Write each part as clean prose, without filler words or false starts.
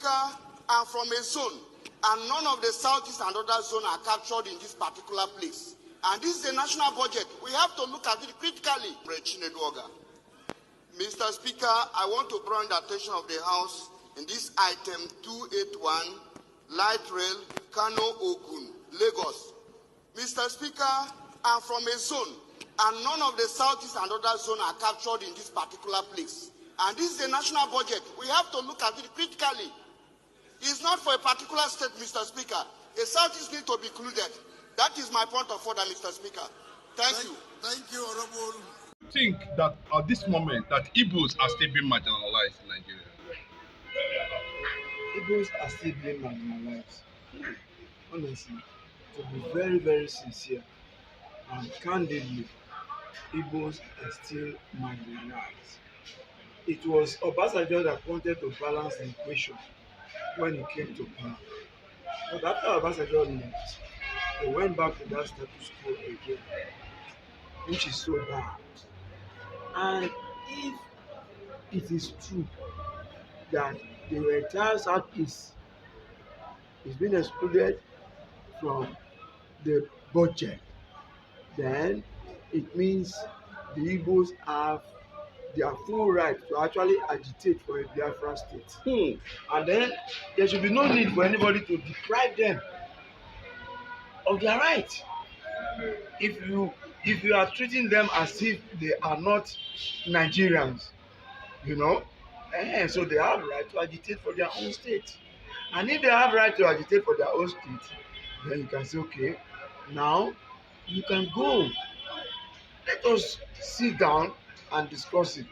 Speaker, I'm from a zone, and none of the southeast and other zones are captured in this particular place. And this is a national budget. We have to look at it critically. Mr. Speaker, I want to bring the attention of the House in this item 281, Light Rail, Kanu, Ogun, Lagos. Mr. Speaker, I'm from a zone, and none of the southeast and other zones are captured in this particular place. And this is a national budget. We have to look at it critically. It's not for a particular state, Mr. Speaker. The southeast need to be included. That is my point of order, Mr. Speaker. Thank you. Thank you, Honorable. I think that at this moment that Igbos are still being marginalized in Nigeria. Igbos are still being marginalized. Honestly, to be very, very sincere and candidly, Igbos are still marginalized. It was Obasanjo that wanted to balance the equation when he came to power. But after Obasanjo left, he went back to that status quo again, which is so bad. And if it is true that the entire Southeast is being excluded from the budget, then it means the Igbos have their full right to actually agitate for a biafra state. And then there should be no need for anybody to deprive them of their right. If you are treating them as if they are not Nigerians, so they have right to agitate for their own state. And if they have right to agitate for their own state, then you can say, okay, now you can go. Let us sit down and discuss it.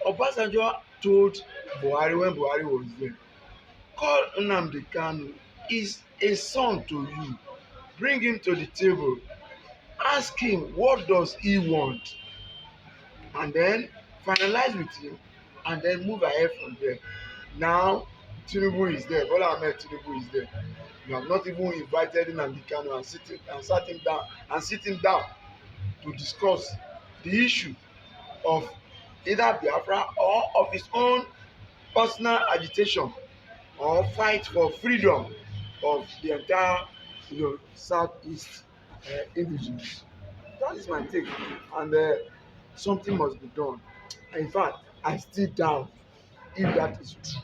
Obasanjo told Buhari when Buhari was there, call Nnamdi Kanu, is a son to you. Bring him to the table. Ask him what does he want. And then finalize with him and then move ahead from there. Now Tinubu is there. Bola Ahmed Tinubu is there. You have not even invited Nnamdi Kanu and sit him down to discuss the issue of either Biafra or of his own personal agitation or fight for freedom of the entire Southeast indigenous. That is my take, and something must be done. In fact, I still doubt if that is true.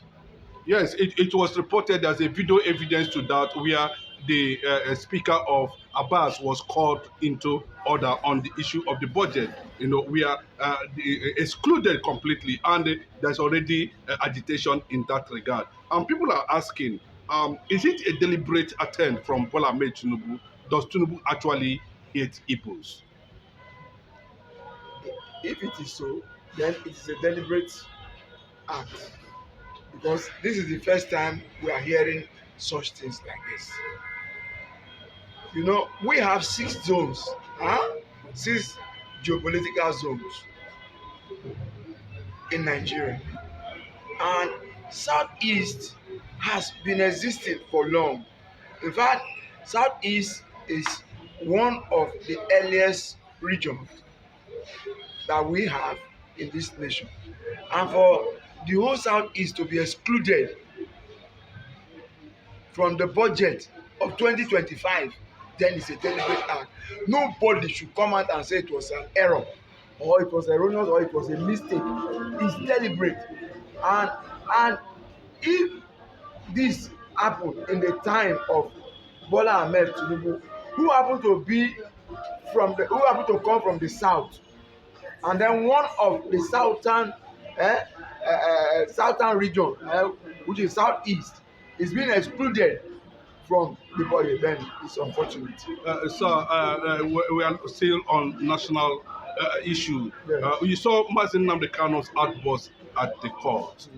Yes, it was reported as a video evidence to that where the Speaker of Abbas was called into order on the issue of the budget. We are excluded completely, and there's already agitation in that regard. And people are asking, is it a deliberate attempt from Bola Ahmed Tinubu? Does Tinubu actually hate Igbos? If it is so, then it is a deliberate act. Because this is the first time we are hearing such things like this. We have 6 zones, 6 geopolitical zones in Nigeria. And Southeast has been existing for long. In fact, Southeast is one of the earliest regions that we have in this nation. And for the whole Southeast to be excluded from the budget of 2025, then it's a deliberate act. Nobody should come out and say it was an error, or it was erroneous, or it was a mistake. It's deliberate. And if this happened in the time of Bola Ahmed Tinubu, who happened to come from the south, and then one of the southern region, which is Southeast, is being excluded from the body, then it's unfortunate. We are still on national issue. Yes. You saw Nnamdi Kanu's outburst at the court.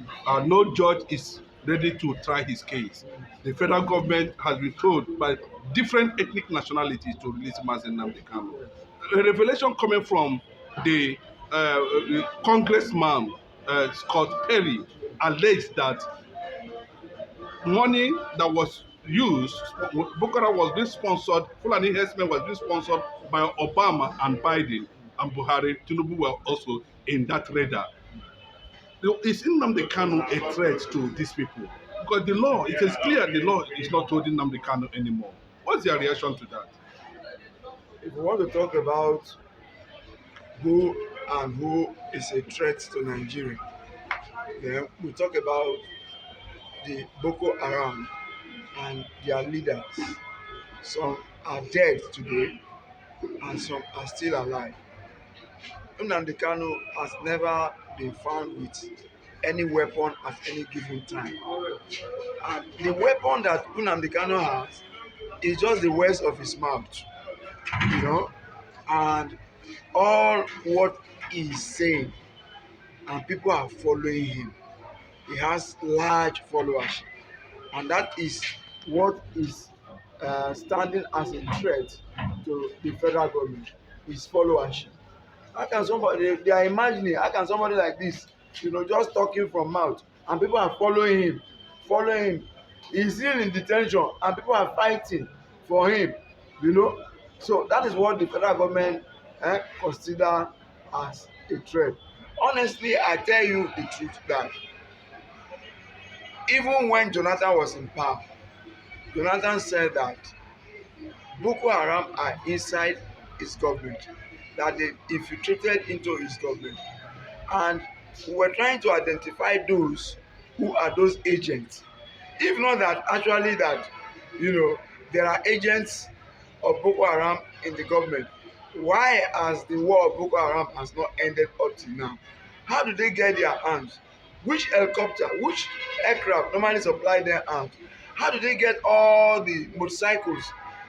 No judge is ready to try his case. The federal government has been told by different ethnic nationalities to release Nnamdi Kanu. A revelation coming from the Congressman Scott Perry alleged that money that was used, Boko Haram was being sponsored, Fulani herdsmen was being sponsored by Obama and Biden, and Buhari. Tinubu were also in that radar. Is Nnamdi Kanu a threat to these people? Because the law, it is clear the law is not holding Nnamdi Kanu anymore. What's your reaction to that? If we want to talk about who and who is a threat to Nigeria, then we talk about the Boko Haram and their leaders. Some are dead today and some are still alive. Nnamdi Kanu has never been found with any weapon at any given time. And the weapon that Nnamdi Kanu has is just the words of his mouth, you know, and all what he is saying, and people are following him. He has large followers, and that is what is standing as a threat to the federal government, his followership. How can somebody, they are imagining, how can somebody like this, just talking from mouth, and people are following him. He's still in detention, and people are fighting for him, So that is what the federal government consider as a threat. Honestly, I tell you the truth that even when Jonathan was in power, Jonathan said that Boko Haram are inside his government, that they infiltrated into his government. And we were trying to identify those who are those agents. If not that actually that, there are agents of Boko Haram in the government, why has the war of Boko Haram has not ended up till now? How do they get their arms? Which helicopter, which aircraft normally supply their arms? How do they get all the motorcycles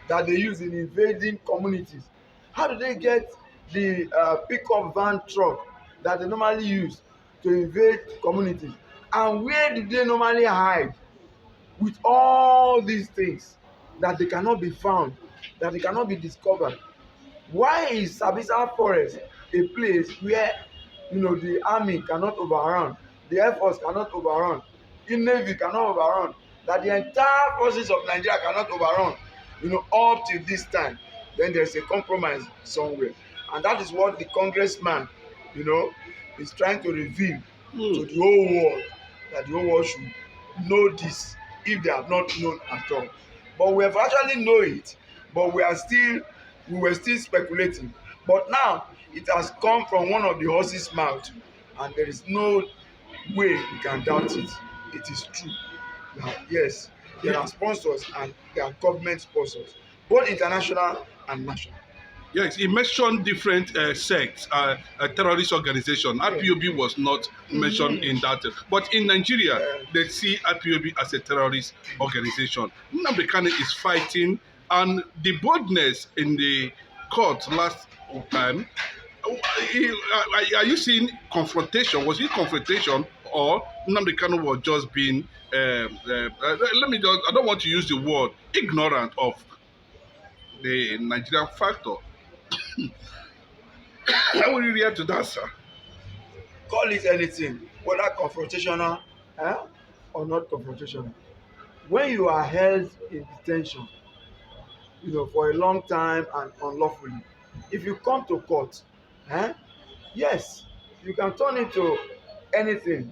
that they use in invading communities? How do they get the pickup van truck that they normally use to invade communities? And where do they normally hide with all these things that they cannot be found, that they cannot be discovered? Why is Sabisa Forest a place where the army cannot overrun, the air force cannot overrun, the navy cannot overrun, that the entire forces of Nigeria cannot overrun, up till this time? Then there's a compromise somewhere, and that is what the congressman, is trying to reveal to the whole world, that the whole world should know this if they have not known at all. But we have actually know it, but we were still speculating. But now it has come from one of the horse's mouth, and there is no way we can doubt it. It is true. Now, yes, there are sponsors and there are government sponsors, both international and national. Yes, he mentioned different sects, terrorist organization. IPOB was not mentioned in that. But in Nigeria, they see IPOB as a terrorist organization. Nnamdi Kanu is fighting, and the boldness in the court last time, are you seeing confrontation? Was it confrontation, or Nnamdi Kanu was just being, I don't want to use the word, ignorant of the Nigerian factor? How will you react to that, sir? Call it anything, whether confrontational or not confrontational. When you are held in detention, for a long time and unlawfully, if you come to court, yes, you can turn it to anything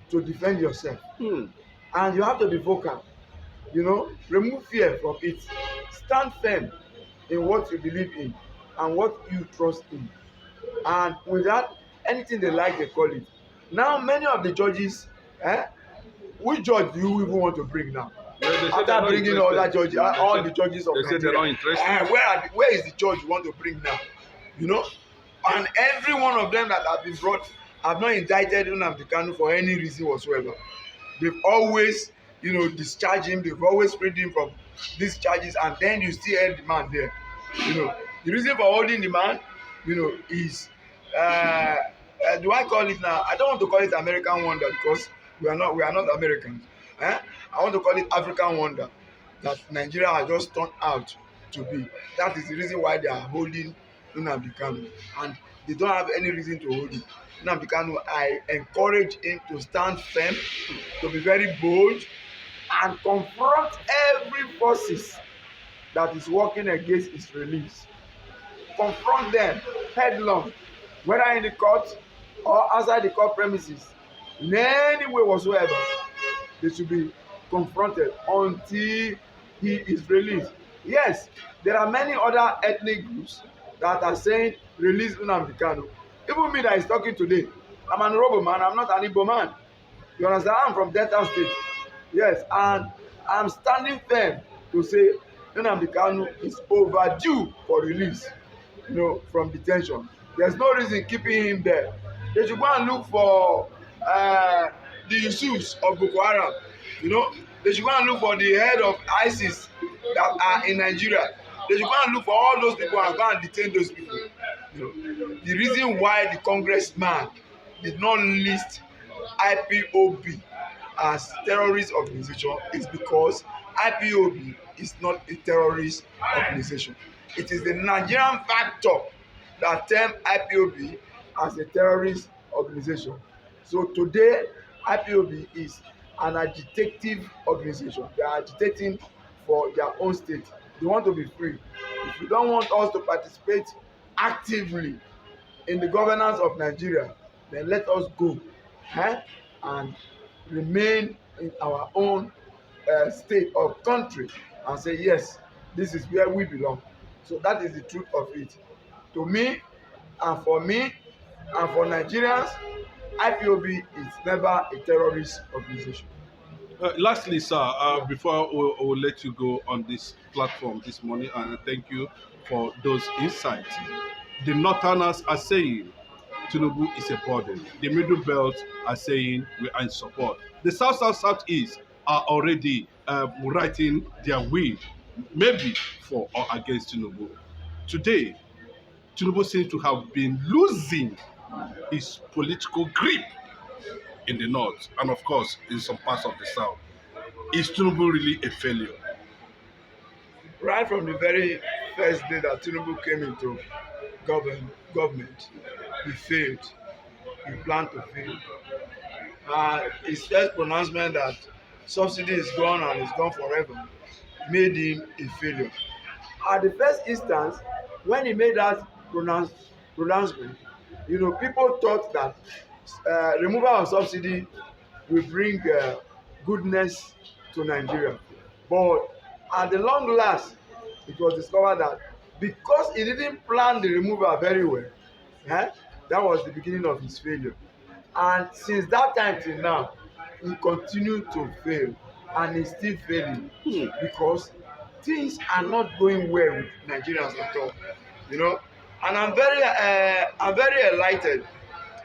to defend yourself. And you have to be vocal, remove fear from it, stand firm in what you believe in and what you trust in. And with that, anything they like, they call it. Now many of the judges, which judge do you even want to bring now? After bringing all that judges, all the judges of Nigeria, they're not interested. Where is the judge you want to bring now? And every one of them that have been brought have not indicted Nnamdi Kanu for any reason whatsoever. They've always, discharged him. They've always freed him from these charges, and then you still have the man there. The reason for holding the man, is do I call it now? I don't want to call it American wonder, because we are not Americans. I want to call it African wonder that Nigeria has just turned out to be. That is the reason why they are holding Nnamdi Kanu, and they don't have any reason to hold him. Nnamdi Kanu, I encourage him to stand firm, to be very bold, and confront every forces that is working against his release. Confront them headlong, whether in the court or outside the court premises, in any way whatsoever. They should be confronted until he is released. Yes, there are many other ethnic groups that are saying release Nnamdi Kanu. Even me that is talking today, I'm an Yoruba man, I'm not an Igbo man. You understand? I'm from Delta State. Yes, and I'm standing firm to say Nnamdi Kanu is overdue for release, from detention. There's no reason keeping him there. They should go and look for the Yusufs of Boko Haram. They should go and look for the head of ISIS that are in Nigeria. They should go and look for all those people and go and detain those people. The reason why the congressman did not list IPOB as terrorist organization is because IPOB is not a terrorist organization. It is the Nigerian factor that term IPOB as a terrorist organization. So today, IPOB is an agitative organization. They are agitating for their own state. They want to be free. If you don't want us to participate actively in the governance of Nigeria, then let us go, and remain in our own state or country and say yes, this is where we belong. So that is the truth of it. To me and for me and for Nigerians, IPOB is never a terrorist organization. Lastly, sir, before we'll let you go on this platform this morning, and thank you for those insights. The Northerners are saying Tinubu is a burden. The Middle Belt are saying we are in support. The Southeast are already writing their will, maybe for or against Tinubu. Today, Tinubu seems to have been losing his political grip in the north and, of course, in some parts of the south. Is Tinubu really a failure? Right from the very first day that Tinubu came into government, he failed. He planned to fail. His first pronouncement that subsidy is gone and is gone forever made him a failure. At the first instance, when he made that pronouncement, people thought that removal of subsidy will bring goodness to Nigeria. But at the long last, it was discovered that because he didn't plan the removal very well, that was the beginning of his failure. And since that time till now, he continued to fail, and he's still failing because things are not going well with Nigerians at all. And I'm very enlightened,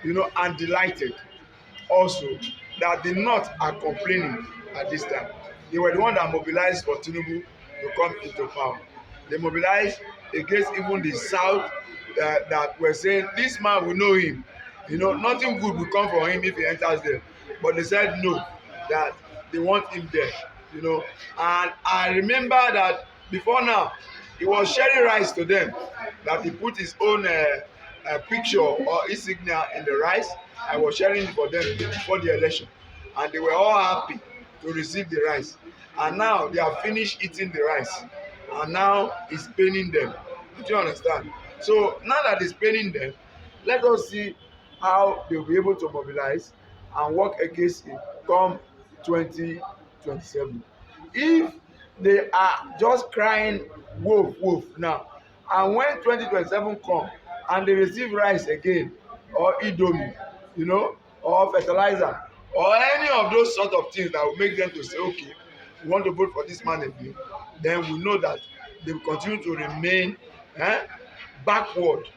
and delighted also that the North are complaining at this time. They were the one that mobilized for Tinubu to come into power. They mobilized against even the South that were saying this man, we know him. Nothing good will come for him if he enters there. But they said no, that they want him there. And I remember that before now, he was sharing rice to them, that he put his own picture or insignia in the rice. I was sharing it for them before the election, and they were all happy to receive the rice. And now they have finished eating the rice, and now it's paining them. Do you understand? So now that it's paining them, let us see how they will be able to mobilize and work against it come 2027. If they are just crying wolf wolf now, and when 2027 come and they receive rice again or indomie, or fertilizer or any of those sort of things that will make them to say okay, we want to vote for this man again, then we know that they will continue to remain backward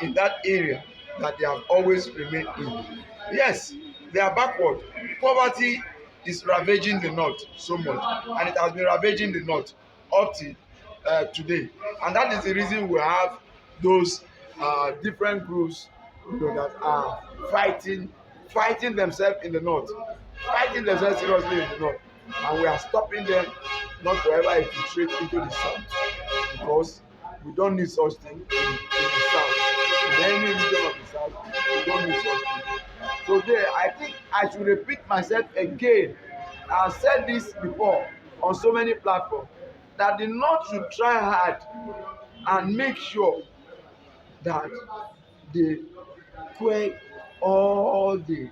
in that area that they have always remained in. Yes, they are backward. Poverty is ravaging the north so much, and it has been ravaging the north up till today. And that is the reason we have those different groups, that are fighting themselves in the north, fighting themselves seriously in the north, and we are stopping them not to ever infiltrate into the south, because we don't need such thing in the south. In any region of the south, we don't need such thing. So there, I think I should repeat myself again. I've said this before on so many platforms, that the north should try hard and make sure that they quell all the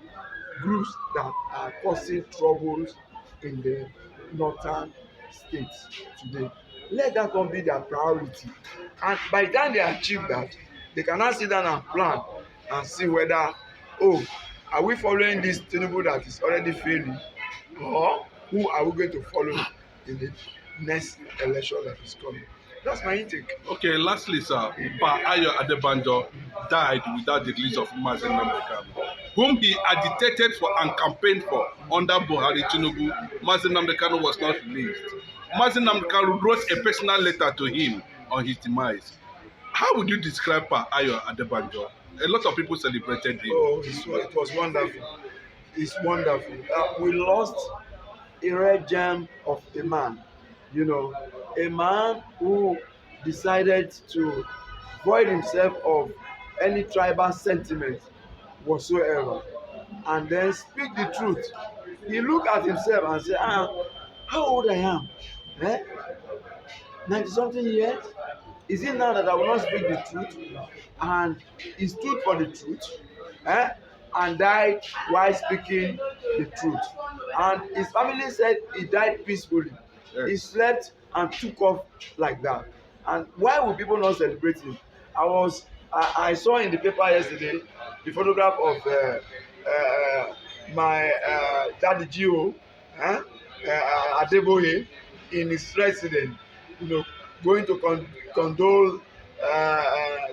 groups that are causing troubles in the northern states today. Let that one be their priority, and by the time they achieve that, they can now sit down and plan and see whether, oh, are we following this Tinubu that is already failing, or who are we going to follow in the next election that is coming. That's my intake. Okay, lastly, sir, Pa Ayo Adebanjo died without the release of Mazi Nnamdi Kanu, whom he agitated for and campaigned for under Buhari Tinubu. Mazi Nnamdi Kanu was not released. Mazi Nnamdi Kanu wrote a personal letter to him on his demise. How would you describe Pa Ayo Adebanjo? A lot of people celebrated him. Oh, it was wonderful. It's wonderful. We lost a rare gem of a man, you know, a man who decided to void himself of any tribal sentiment whatsoever, and then speak the truth. He looked at himself and said, how old I am? Eh? 90 something years? Is it now that I will not speak the truth? And he stood for the truth, eh? And died while speaking the truth. And his family said he died peacefully. Yes. He slept and took off like that. And why would people not celebrate him? I saw in the paper yesterday the photograph of my daddy Gio, Adeboye, in his residence, you know, going to condole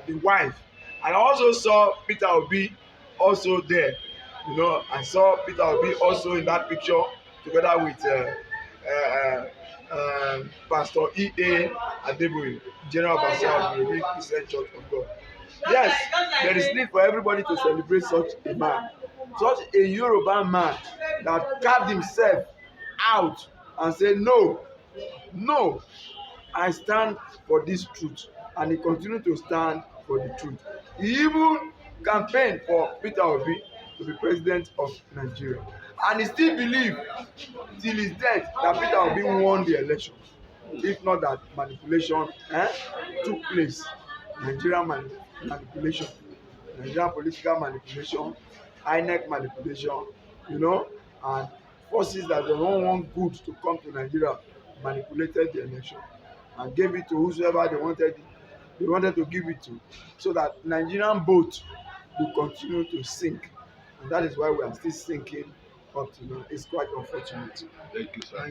the wife. And I also saw Peter Obi also there. You know, I saw Peter Obi also in that picture together with Pastor E.A. Adeboye, General Pastor of the Christian Church of God. Yes, there is need for everybody to celebrate such a man, such a Yoruba man that carved himself out and said, no, no, I stand for this truth, and he continued to stand for the truth. He even campaigned for Peter Obi to be president of Nigeria, and he still believed till his death that Peter Obi won the election, if not that manipulation took place. Nigerian manipulation, Nigerian political manipulation, INEC manipulation, you know, and forces that don't want good to come to Nigeria manipulated the election and gave it to whosoever they wanted to give it to, so that Nigerian boat will continue to sink. And that is why we are still sinking up to now. It's quite unfortunate. Thank you, sir.